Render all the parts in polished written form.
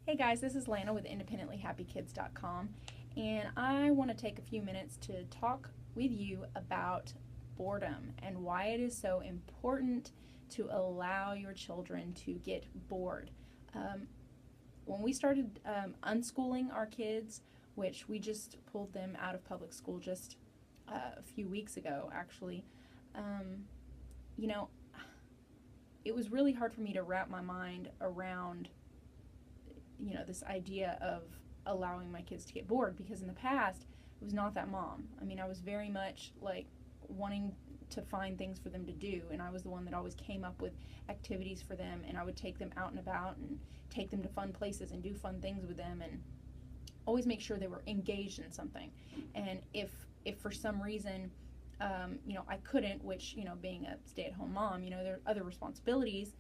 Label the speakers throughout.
Speaker 1: Hey guys, this is Lana with IndependentlyHappyKids.com, and I want to take a few minutes to talk with you about boredom and why it is so important to allow your children to get bored. When we started unschooling our kids, which we just pulled them out of public school just a few weeks ago, actually, um, you know, it was really hard for me to wrap my mind around this idea of allowing my kids to get bored, because in the past it was not that mom. I mean, I was very much like wanting to find things for them to do, and I was the one that always came up with activities for them, and I would take them out and about and take them to fun places and do fun things with them and always make sure they were engaged in something. And if for some reason I couldn't, which being a stay-at-home mom, there are other responsibilities,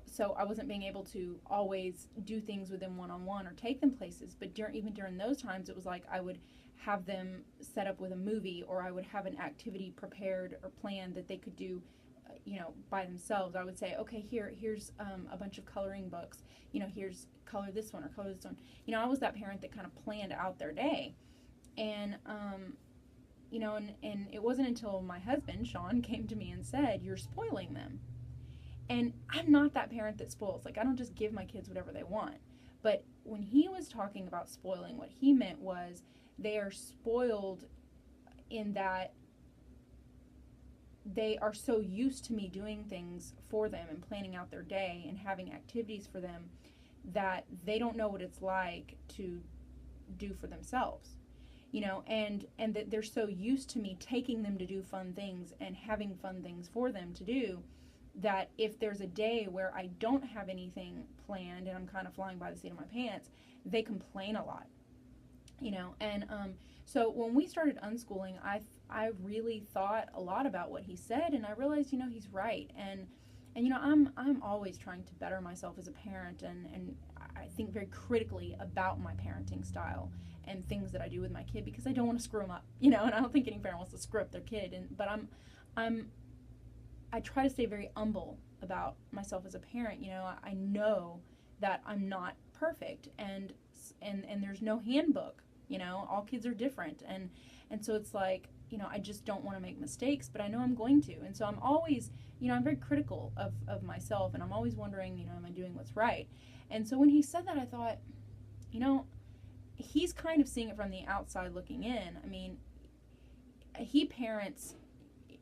Speaker 1: so I wasn't being able to always do things with them one-on-one or take them places. But even during those times, it was like I would have them set up with a movie, or I would have an activity prepared or planned that they could do, by themselves. I would say, okay, here's a bunch of coloring books. Here's color this one or color this one. I was that parent that kind of planned out their day. And, and it wasn't until my husband, Sean, came to me and said, "You're spoiling them." And I'm not that parent that spoils. Like, I don't just give my kids whatever they want. But when he was talking about spoiling, what he meant was they are spoiled in that they are so used to me doing things for them and planning out their day and having activities for them that they don't know what it's like to do for themselves. And that they're so used to me taking them to do fun things and having fun things for them to do, that if there's a day where I don't have anything planned and I'm kind of flying by the seat of my pants, they complain a lot, And so when we started unschooling, I really thought a lot about what he said, and I realized, he's right. And I'm always trying to better myself as a parent, and I think very critically about my parenting style and things that I do with my kid, because I don't want to screw them up, and I don't think any parent wants to screw up their kid. But I try to stay very humble about myself as a parent. I know that I'm not perfect, and there's no handbook. All kids are different, and so it's like, I just don't want to make mistakes, but I know I'm going to. And so I'm always, I'm very critical of myself, and I'm always wondering, am I doing what's right? And so when he said that, I thought, he's kind of seeing it from the outside looking in. I mean, he parents,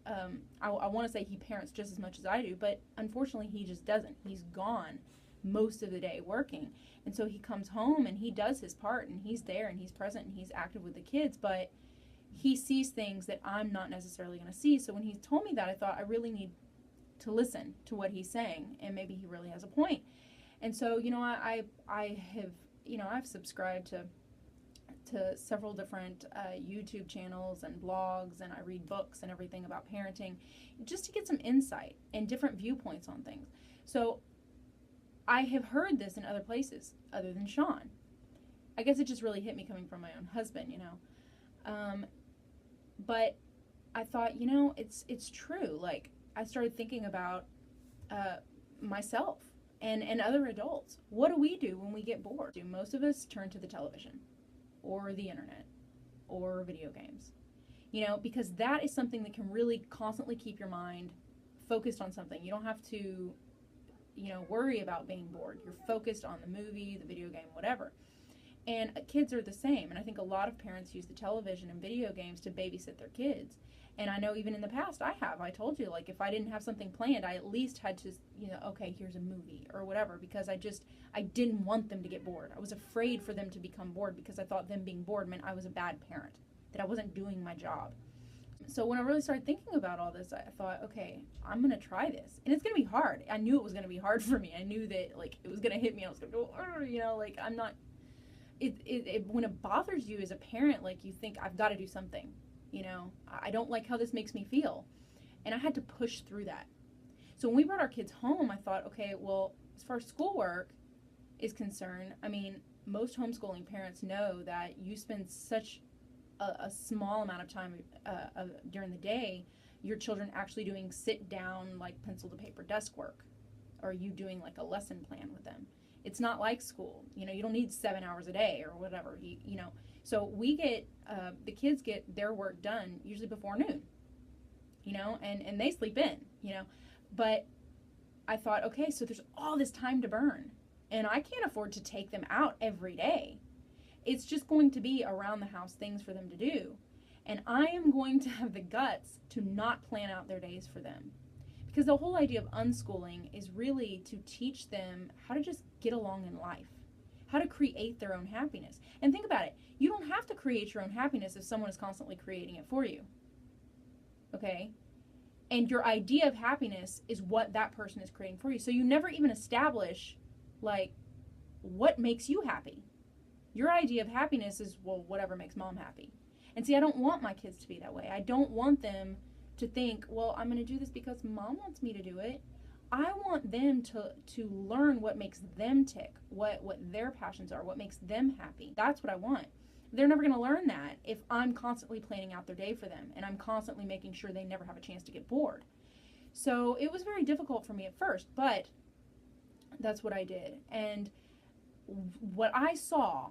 Speaker 1: I want to say he parents just as much as I do, but unfortunately he just doesn't. He's gone most of the day working, and so he comes home and he does his part, and he's there and he's present and he's active with the kids, but he sees things that I'm not necessarily going to see. So when he told me that, I thought I really need to listen to what he's saying, and maybe he really has a point. And so I have I've subscribed to several different YouTube channels and blogs, and I read books and everything about parenting, just to get some insight and different viewpoints on things. So I have heard this in other places other than Sean. I guess it just really hit me coming from my own husband, but I thought, it's true. Like, I started thinking about myself and other adults. What do we do when we get bored? Most of us turn to the television or the internet or video games, because that is something that can really constantly keep your mind focused on something. You don't have to, worry about being bored. You're focused on the movie, the video game, whatever. And kids are the same. And I think a lot of parents use the television and video games to babysit their kids. And I know even in the past I told you, like, if I didn't have something planned, I at least had to, okay, here's a movie or whatever, because I didn't want them to get bored. I was afraid for them to become bored, because I thought them being bored meant I was a bad parent, that I wasn't doing my job. So when I really started thinking about all this, I thought, okay, I'm going to try this. And it's going to be hard. I knew it was going to be hard for me. I knew that, like, it was going to hit me. I was going to go, like, I'm not, when it bothers you as a parent, like, you think, I've got to do something. I don't like how this makes me feel. And I had to push through that. So when we brought our kids home, I thought, okay, well, as far as schoolwork is concerned, I mean, most homeschooling parents know that you spend such a small amount of time during the day, your children actually doing sit down, like, pencil to paper desk work, or you doing like a lesson plan with them. It's not like school. You know, you don't need 7 hours a day or whatever. You know, so we get the kids get their work done usually before noon. You know, and they sleep in. You know, but I thought, okay, so there's all this time to burn, and I can't afford to take them out every day. It's just going to be around the house things for them to do. And I am going to have the guts to not plan out their days for them. Because the whole idea of unschooling is really to teach them how to just get along in life, how to create their own happiness. And think about it. You don't have to create your own happiness if someone is constantly creating it for you. Okay? And your idea of happiness is what that person is creating for you. So you never even establish, like, what makes you happy. Your idea of happiness is, well, whatever makes mom happy. And see, I don't want my kids to be that way. I don't want them to think, well, I'm going to do this because mom wants me to do it. I want them to learn what makes them tick, what their passions are, what makes them happy. That's what I want. They're never going to learn that if I'm constantly planning out their day for them and I'm constantly making sure they never have a chance to get bored. So it was very difficult for me at first, but that's what I did. And what I saw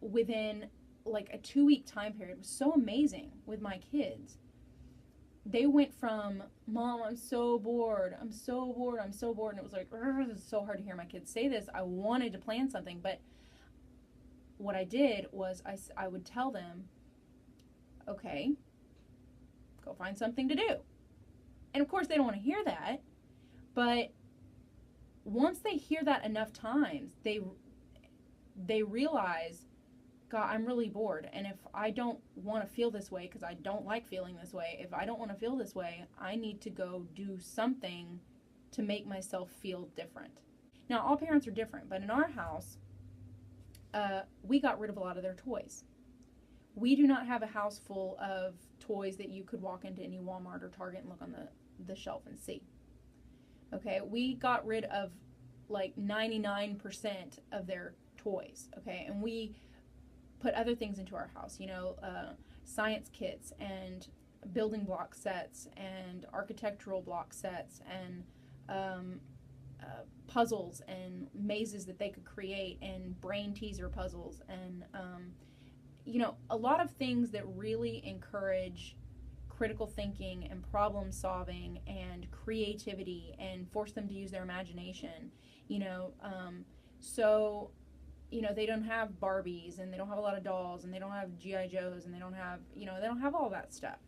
Speaker 1: within like a 2-week time period was so amazing with my kids. They went from, Mom, I'm so bored, I'm so bored, I'm so bored. And it was like, it's so hard to hear my kids say this. I wanted to plan something, but what I did was I would tell them, okay, go find something to do. And of course they don't want to hear that, but once they hear that enough times, they realize, God, I'm really bored, and if I don't want to feel this way, because I don't like feeling this way, if I don't want to feel this way, I need to go do something to make myself feel different. Now, all parents are different, but in our house, we got rid of a lot of their toys. We do not have a house full of toys that you could walk into any Walmart or Target and look on the shelf and see. Okay, we got rid of like 99% of their toys, okay, and we put other things into our house, you know, science kits and building block sets and architectural block sets and puzzles and mazes that they could create and brain teaser puzzles and, you know, a lot of things that really encourage critical thinking and problem solving and creativity and force them to use their imagination, you know, so you know, they don't have Barbies and they don't have a lot of dolls and they don't have G.I. Joes and they don't have, you know, they don't have all that stuff.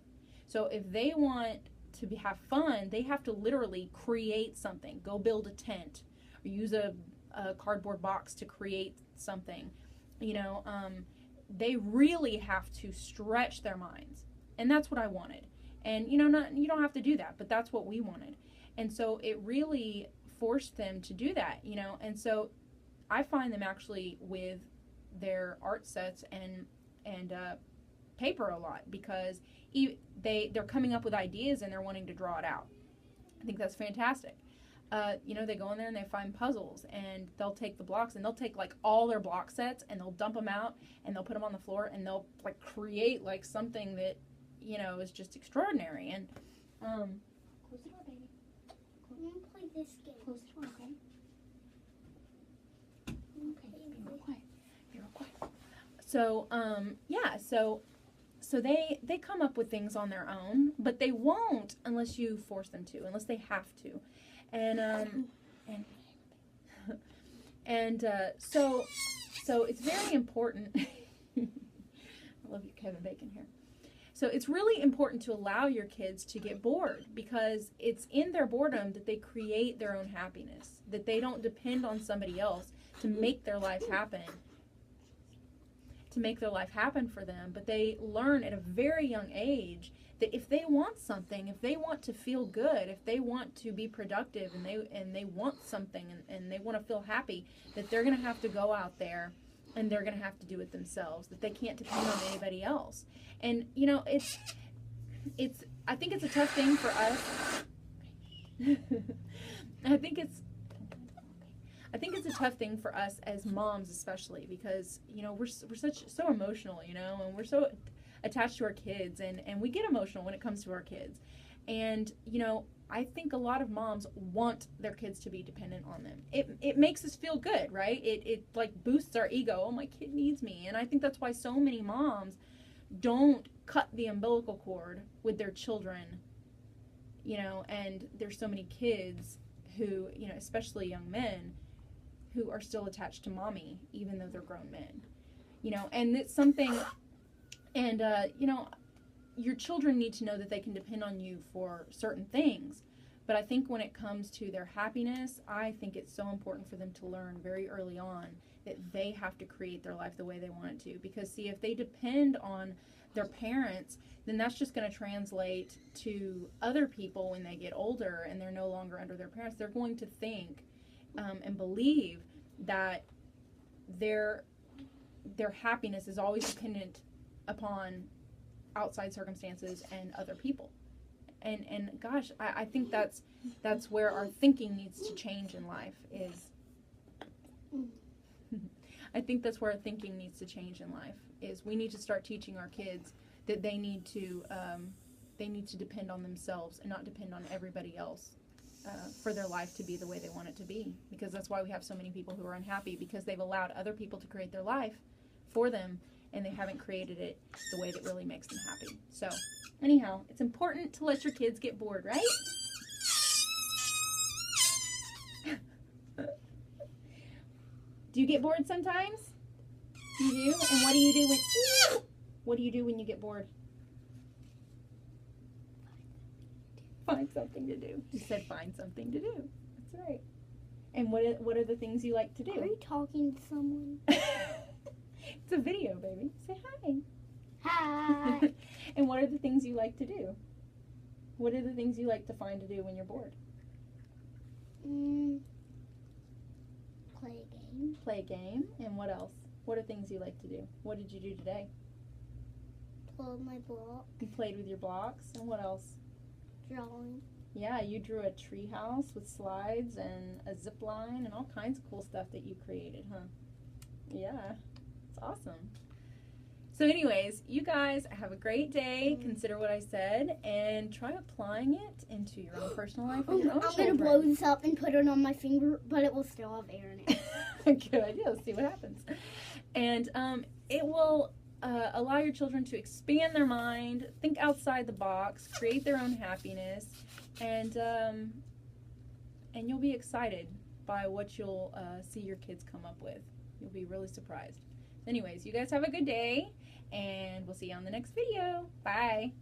Speaker 1: So if they want to have fun, they have to literally create something. Go build a tent or use a cardboard box to create something. You know, they really have to stretch their minds. And that's what I wanted. And, you know, you don't have to do that, but that's what we wanted. And so it really forced them to do that, you know, and so I find them actually with their art sets and paper a lot because they're coming up with ideas and they're wanting to draw it out. I think that's fantastic. You know, they go in there and they find puzzles and they'll take the blocks and they'll take like all their block sets and they'll dump them out and they'll put them on the floor and they'll like create like something that, you know, is just extraordinary. And close the door, baby.
Speaker 2: I'm gonna play this game.
Speaker 1: Close the door, okay? Okay, be real quiet. Be real quiet. So, yeah, so they come up with things on their own, but they won't unless you force them to, unless they have to. And so it's very important. I love you, Kevin Bacon here. So it's really important to allow your kids to get bored because it's in their boredom that they create their own happiness, that they don't depend on somebody else to make their life happen, for them, but they learn at a very young age that if they want something, if they want to feel good, if they want to be productive and they want something and they want to feel happy, that they're going to have to go out there and they're going to have to do it themselves, that they can't depend on anybody else. And, you know, I think it's a tough thing for us. I think it's a tough thing for us as moms, especially because, you know, we're so emotional, you know, and we're so attached to our kids and we get emotional when it comes to our kids. And, you know, I think a lot of moms want their kids to be dependent on them. It makes us feel good, right? It like boosts our ego. Oh, my kid needs me. And I think that's why so many moms don't cut the umbilical cord with their children, you know, and there's so many kids who, you know, especially young men, who are still attached to mommy, even though they're grown men, you know, and it's something, and, you know, your children need to know that they can depend on you for certain things. But I think when it comes to their happiness, I think it's so important for them to learn very early on that they have to create their life the way they want it to. Because, see, if they depend on their parents, then that's just going to translate to other people when they get older and they're no longer under their parents. They're going to think and believe that their happiness is always dependent upon outside circumstances and other people. And gosh, I think that's where our thinking needs to change in life is I think that's where our thinking needs to change in life is we need to start teaching our kids that they need to depend on themselves and not depend on everybody else for their life to be the way they want it to be, because that's why we have so many people who are unhappy, because they've allowed other people to create their life for them and they haven't created it the way that really makes them happy. So anyhow, it's important to let your kids get bored, right? Do you get bored sometimes? You do? And what do you do when you get bored? Find something to do. You said find something to do. That's right. And what are the things you like to do?
Speaker 2: Are you talking to someone?
Speaker 1: It's a video, baby. Say hi.
Speaker 2: Hi.
Speaker 1: And what are the things you like to do? What are the things you like to find to do when you're bored?
Speaker 2: Play a game.
Speaker 1: Play a game. And what else? What are things you like to do? What did you do today?
Speaker 2: Play with my block.
Speaker 1: You played with your blocks. And what else?
Speaker 2: Drawing.
Speaker 1: Yeah, you drew a tree house with slides and a zip line and all kinds of cool stuff that you created, huh? Yeah, it's awesome. So anyways, you guys have a great day. Consider what I said and try applying it into your own personal life and your own
Speaker 2: I'm
Speaker 1: children.
Speaker 2: going to blow this up and put it on my finger, but it will still have air in it.
Speaker 1: Good idea. Let's see what happens. And it will allow your children to expand their mind, think outside the box, create their own happiness, and you'll be excited by what you'll see your kids come up with. You'll be really surprised. Anyways, you guys have a good day, and we'll see you on the next video. Bye.